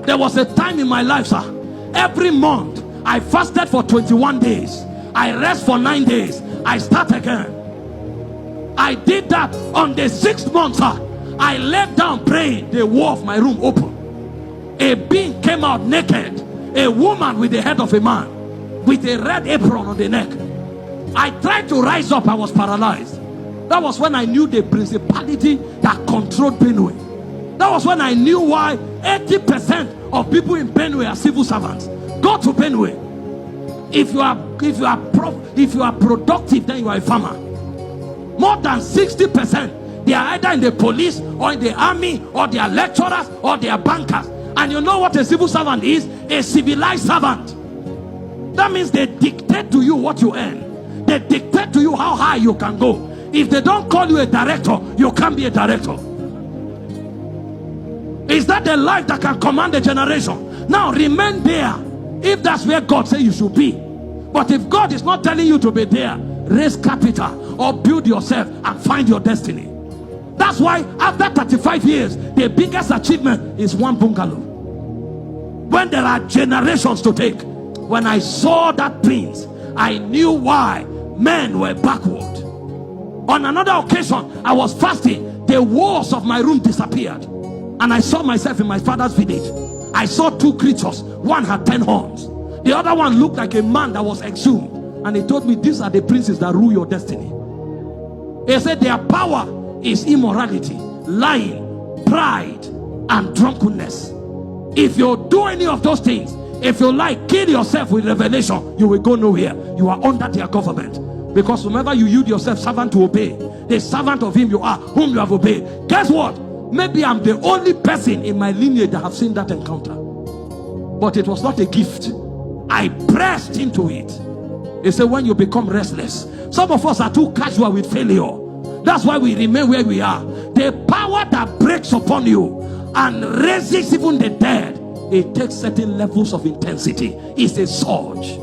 There was a time in my life, sir. Every month, I fasted for 21 days. I rest for 9 days. I start again. I did that on the 6th month, sir. I laid down praying. The wall of my room opened. A being came out naked. A woman with the head of a man, with a red apron on the neck. I tried to rise up. I was paralyzed. That was when I knew the principality that controlled Benue. That was when I knew why 80% of people in Benue are civil servants. Go to Benue. If you are productive, then you are a farmer. More than 60%, they are either in the police or in the army, or they are lecturers or they are bankers. And you know what a civil servant is? A civilized servant. That means they dictate to you what you earn. They dictate to you how high you can go. If they don't call you a director, you can't be a director. Is that the life that can command a generation? Now remain there if that's where God says you should be. But if God is not telling you to be there, raise capital or build yourself and find your destiny. That's why after 35 years, the biggest achievement is one bungalow. When there are generations to take. When I saw that prince, I knew why men were backward. On another occasion, I was fasting. The walls of my room disappeared. And I saw myself in my father's village. I saw 2 creatures. One had 10 horns. The other one looked like a man that was exhumed. And he told me, these are the princes that rule your destiny. He said their power is immorality, lying, pride, and drunkenness. If you do any of those things, if you like, kill yourself with revelation, you will go nowhere. You are under their government. Because whenever you yield yourself servant to obey, the servant of him you are, whom you have obeyed. Guess what? Maybe I'm the only person in my lineage that have seen that encounter. But it was not a gift. I pressed into it. He said, when you become restless, some of us are too casual with failure. That's why we remain where we are. The power that breaks upon you and raises even the dead, it takes certain levels of intensity. It's a surge.